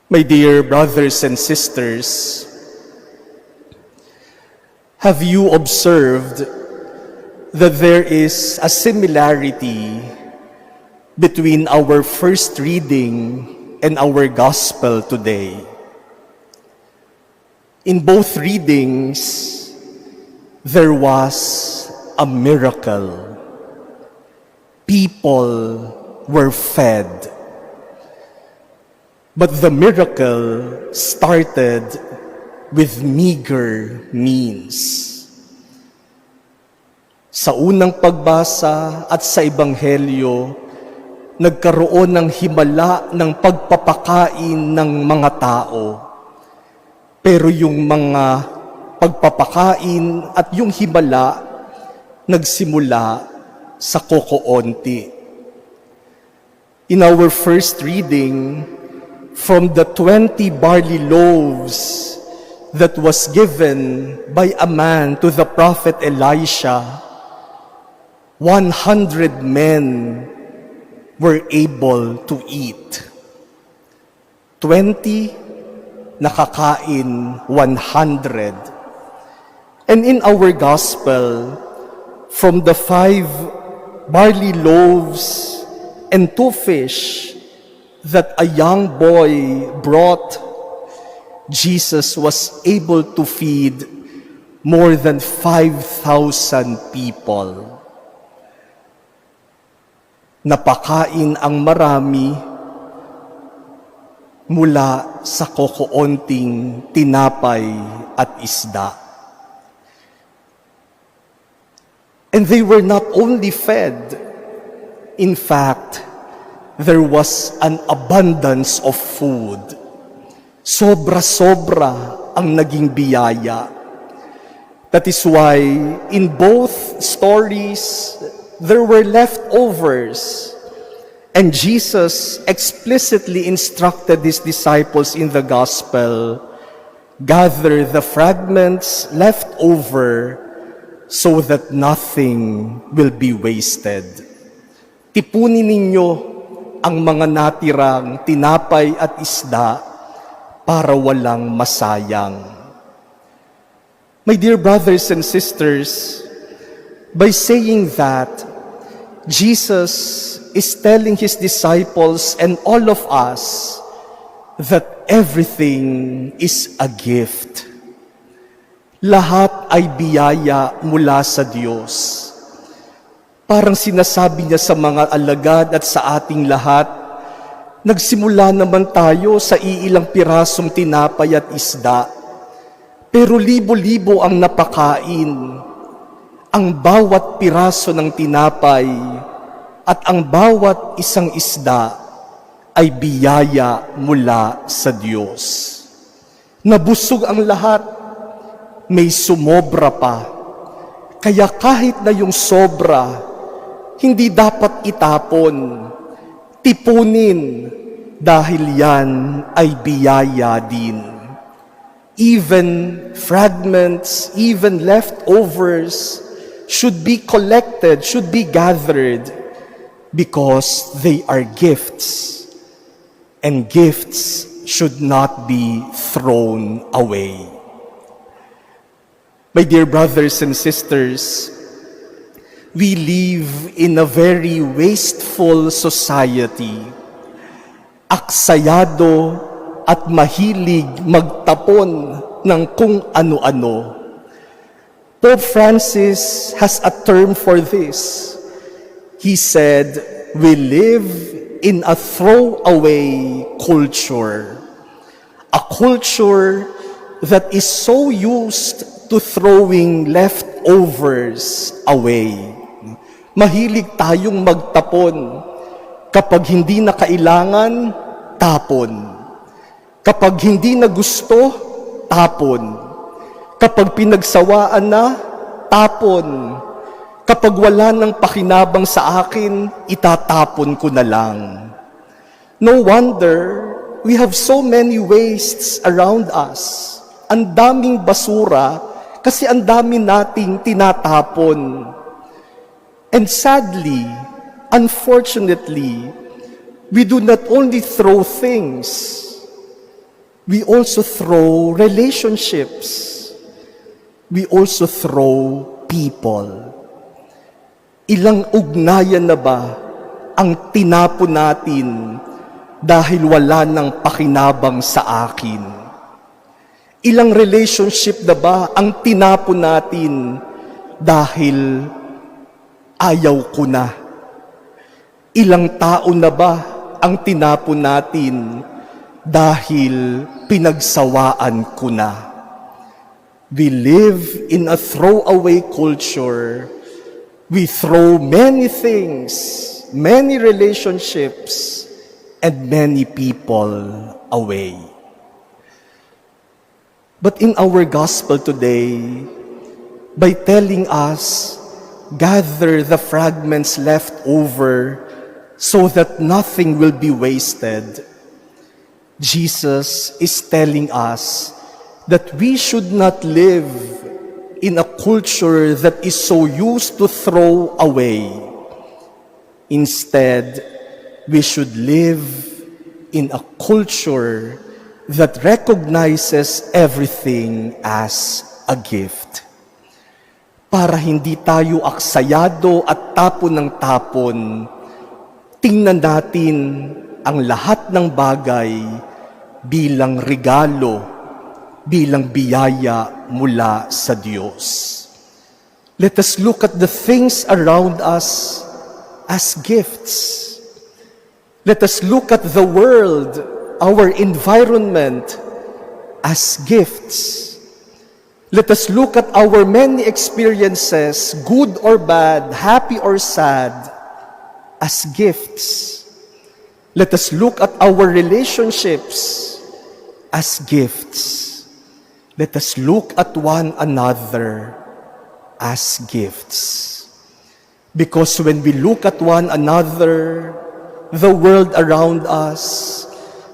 My dear brothers and sisters, have you observed that there is a similarity between our first reading and our gospel today? In both readings, there was a miracle. People were fed. But the miracle started with meager means. Sa unang pagbasa at sa Ebanghelyo, nagkaroon ng himala ng pagpapakain ng mga tao. Pero yung mga pagpapakain at yung himala, nagsimula sa kokoonti. In our first reading, from the 20 barley loaves that was given by a man to the prophet Elisha, 100 men were able to eat. 20, nakakain 100. And in our gospel, from the 5 barley loaves and 2 fish that a young boy brought, Jesus was able to feed more than 5,000 people. Napakain ang marami mula sa kokoonting tinapay at isda. And they were not only fed, in fact, there was an abundance of food. Sobra-sobra ang naging biyaya. That is why in both stories, there were leftovers. And Jesus explicitly instructed his disciples in the gospel, gather the fragments left over so that nothing will be wasted. Tipunin ninyo ang mga natirang tinapay at isda para walang masayang. My dear brothers and sisters, by saying that, Jesus is telling his disciples and all of us that everything is a gift. Lahat ay biyaya mula sa Diyos. Parang sinasabi niya sa mga alagad at sa ating lahat, nagsimula naman tayo sa iilang pirasong tinapay at isda, pero libo-libo ang napakain. Ang bawat piraso ng tinapay at ang bawat isang isda ay biyaya mula sa Diyos. Nabusog ang lahat, may sumobra pa. Kaya kahit na yung sobra, hindi dapat itapon, tipunin, dahil yan ay biyaya din. Even fragments, even leftovers should be collected, should be gathered, because they are gifts, and gifts should not be thrown away. My dear brothers and sisters, we live in a very wasteful society. Aksayado at mahilig magtapon ng kung ano-ano. Pope Francis has a term for this. He said, we live in a throwaway culture. A culture that is so used to throwing leftovers away. Mahilig tayong magtapon. Kapag hindi na kailangan, tapon. Kapag hindi na gusto, tapon. Kapag pinagsawaan na, tapon. Kapag wala nang pakinabang sa akin, itatapon ko na lang. No wonder we have so many wastes around us. Ang daming basura kasi ang dami nating tinatapon. And sadly, unfortunately, we do not only throw things, we also throw relationships. We also throw people. Ilang ugnayan na ba ang tinapon natin dahil wala nang pakinabang sa akin? Ilang relationship na ba ang tinapon natin dahil ayaw ko na? Ilang tao na ba ang tinapon natin dahil pinagsawaan ko na? We live in a throwaway culture. We throw many things, many relationships, and many people away. But in our gospel today, by telling us, gather the fragments left over so that nothing will be wasted, Jesus is telling us that we should not live in a culture that is so used to throw away. Instead, we should live in a culture that recognizes everything as a gift. Para hindi tayo aksayado at tapon ng tapon, tingnan natin ang lahat ng bagay bilang regalo, bilang biyaya mula sa Diyos. Let us look at the things around us as gifts. Let us look at the world, our environment, as gifts. Let us look at our many experiences, good or bad, happy or sad, as gifts. Let us look at our relationships as gifts. Let us look at one another as gifts. Because when we look at one another, the world around us,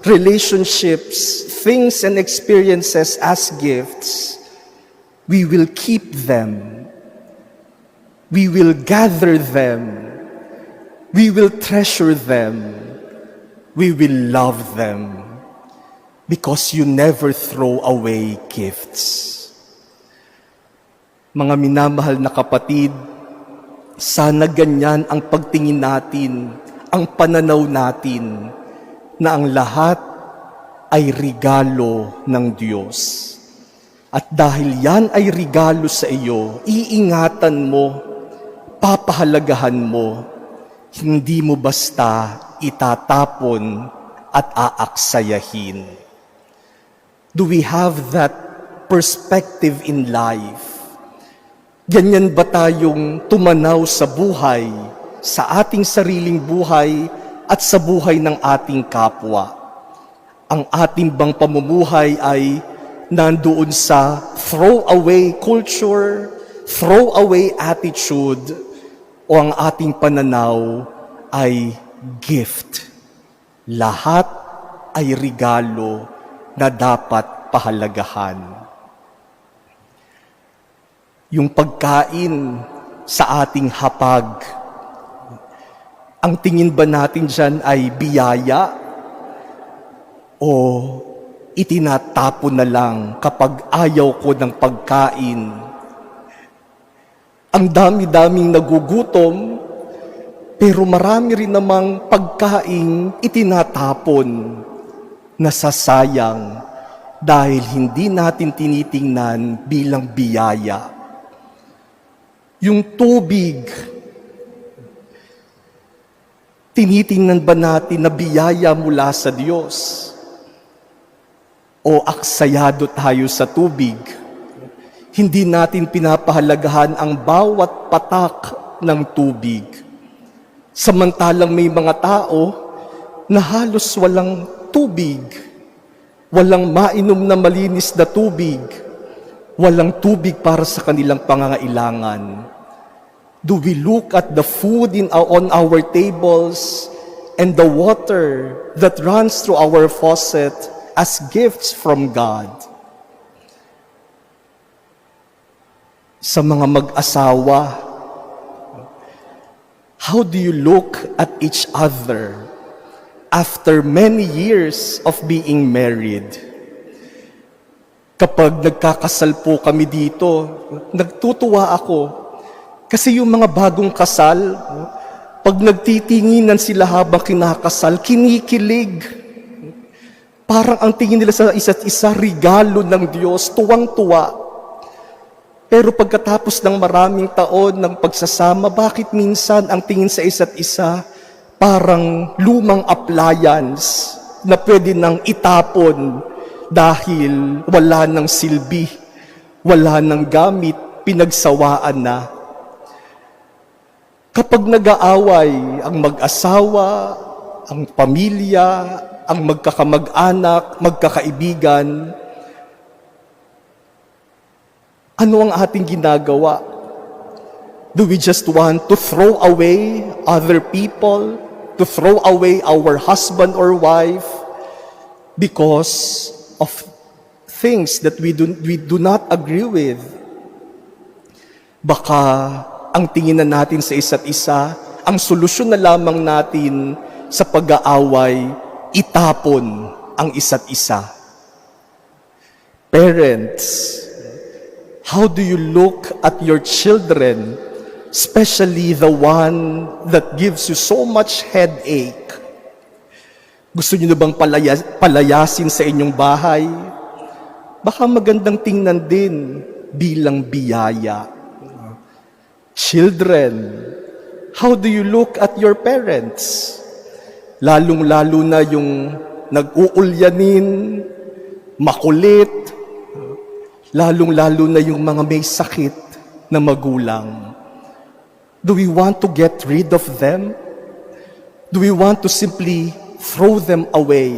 relationships, things and experiences as gifts, we will keep them. We will gather them. We will treasure them. We will love them. Because you never throw away gifts. Mga minamahal na kapatid, sana ganyan ang pagtingin natin, ang pananaw natin, na ang lahat ay regalo ng Diyos. At dahil yan ay regalo sa iyo, iingatan mo, papahalagahan mo, hindi mo basta itatapon at aaksayahin. Do we have that perspective in life? Ganyan ba tayong tumanaw sa buhay, sa ating sariling buhay at sa buhay ng ating kapwa? Ang ating bang pamumuhay ay nandoon sa throw-away culture, throw-away attitude, o ang ating pananaw ay gift? Lahat ay regalo na dapat pahalagahan. Yung pagkain sa ating hapag, ang tingin ba natin dyan ay biyaya o itinatapon na lang kapag ayaw ko ng pagkain? Ang dami-daming nagugutom, pero marami rin namang pagkain itinatapon, nasasayang dahil hindi natin tinitingnan bilang biyaya. Yung tubig, tinitingnan ba natin na biyaya mula sa Diyos? O aksayado tayo sa tubig? Hindi natin pinapahalagahan ang bawat patak ng tubig. Samantalang may mga tao na halos walang tubig, walang mainom na malinis na tubig, walang tubig para sa kanilang pangangailangan. Do we look at the food on our tables and the water that runs through our faucet as gifts from God? Sa mga mag-asawa, how do you look at each other after many years of being married? Kapag nagkakasal po kami dito, nagtutuwa ako. Kasi yung mga bagong kasal, pag nagtitinginan sila habang kinakasal, kinikilig. Parang ang tingin nila sa isa't isa, regalo ng Diyos, tuwang-tuwa. Pero pagkatapos ng maraming taon ng pagsasama, bakit minsan ang tingin sa isa't isa parang lumang appliance na pwede nang itapon dahil wala ng silbi, wala ng gamit, pinagsawaan na. Kapag nag-aaway ang mag-asawa, ang pamilya, ang magkakamag-anak, magkakaibigan, ano ang ating ginagawa? Do we just want to throw away other people, to throw away our husband or wife because of things that we do not agree with? Baka ang tingin na natin sa isa't isa, ang solusyon na lamang natin sa pag-aaway, itapon ang isa't isa. Parents, how do you look at your children, especially the one that gives you so much headache? Gusto niyo na bang palayasin sa inyong bahay? Baka magandang tingnan din bilang biyaya. Children, how do you look at your parents? Lalong-lalo na yung nag-uulyanin, makulit, lalong-lalo na yung mga may sakit na magulang. Do we want to get rid of them? Do we want to simply throw them away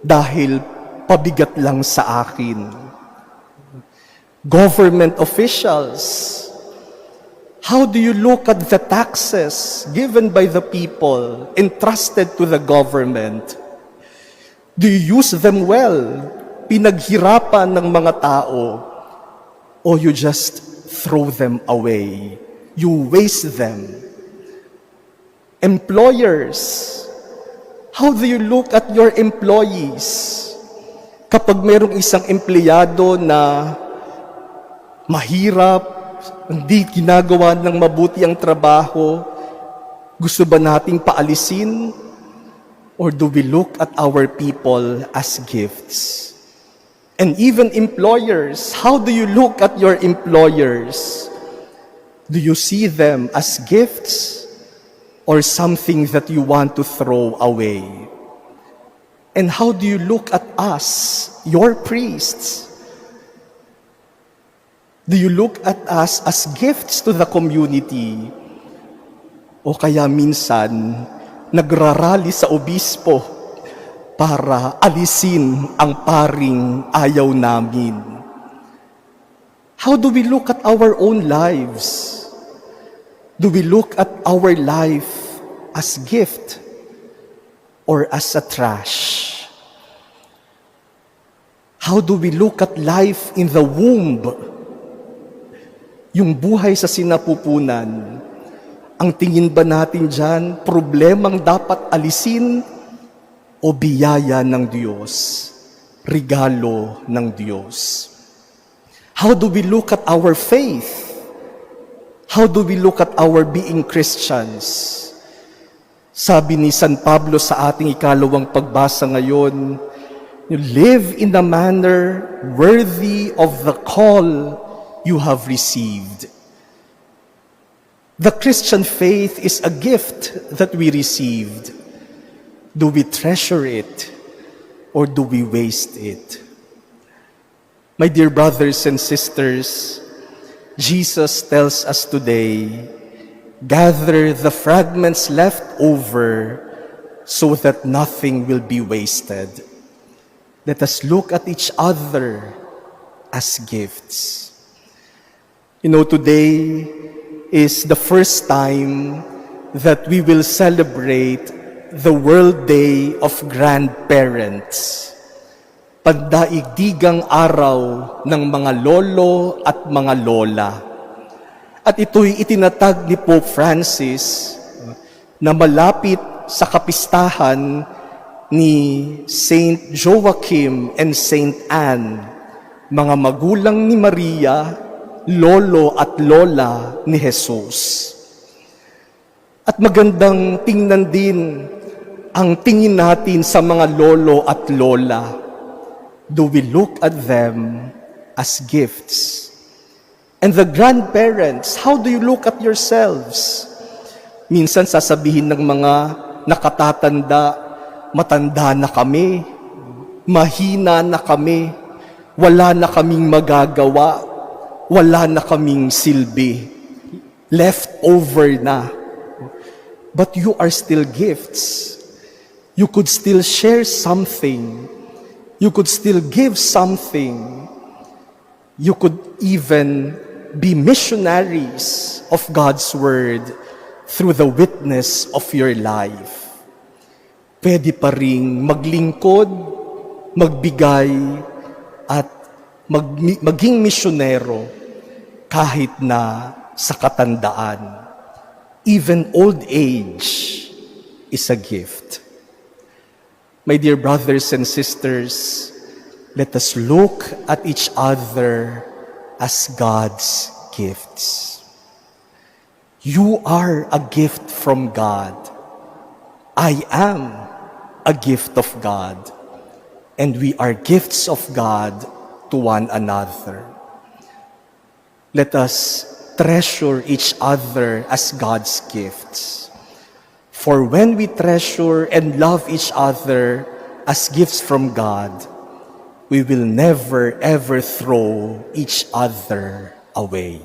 dahil pabigat lang sa akin? Government officials, how do you look at the taxes given by the people, entrusted to the government? Do you use them well? Pinaghirapan ng mga tao? Or you just throw them away? You waste them? Employers, how do you look at your employees? Kapag mayroong isang empleyado na mahirap, hindi ginagawa ng mabuti ang trabaho, gusto ba nating paalisin? Or do we look at our people as gifts? And even employers, how do you look at your employers? Do you see them as gifts or something that you want to throw away? And how do you look at us, your priests? Do you look at us as gifts to the community? O kaya minsan, nagrarally sa obispo para alisin ang paring ayaw namin? How do we look at our own lives? Do we look at our life as gift or as a trash? How do we look at life in the womb? Yung buhay sa sinapupunan, ang tingin ba natin dyan, problemang dapat alisin o biyaya ng Diyos, regalo ng Diyos? How do we look at our faith? How do we look at our being Christians? Sabi ni San Pablo sa ating ikalawang pagbasa ngayon, you live in a manner worthy of the call you have received. The Christian faith is a gift that we received. Do we treasure it or do we waste it? My dear brothers and sisters, Jesus tells us today, gather the fragments left over so that nothing will be wasted. Let us look at each other as gifts. You know, today is the first time that we will celebrate the World Day of Grandparents. Pagdaigdigang araw ng mga lolo at mga lola. At ito'y itinatag ni Pope Francis na malapit sa kapistahan ni Saint Joachim and Saint Anne mga magulang ni Maria, lolo at lola ni Jesus. At magandang tingnan din ang tingin natin sa mga lolo at lola. Do we look at them as gifts? And the grandparents, how do you look at yourselves? Minsan sasabihin ng mga nakatatanda, matanda na kami, mahina na kami, wala na kaming magagawa, wala na kaming silbi, left over na. But you are still gifts. You could still share something. You could still give something. You could even be missionaries of God's Word through the witness of your life. Pwede pa ring maglingkod, magbigay, at maging misyonero kahit na sa katandaan. Even old age is a gift. My dear brothers and sisters, let us look at each other as God's gifts. You are a gift from God. I am a gift of God. And we are gifts of God to one another. Let us treasure each other as God's gifts. For when we treasure and love each other as gifts from God, we will never ever throw each other away.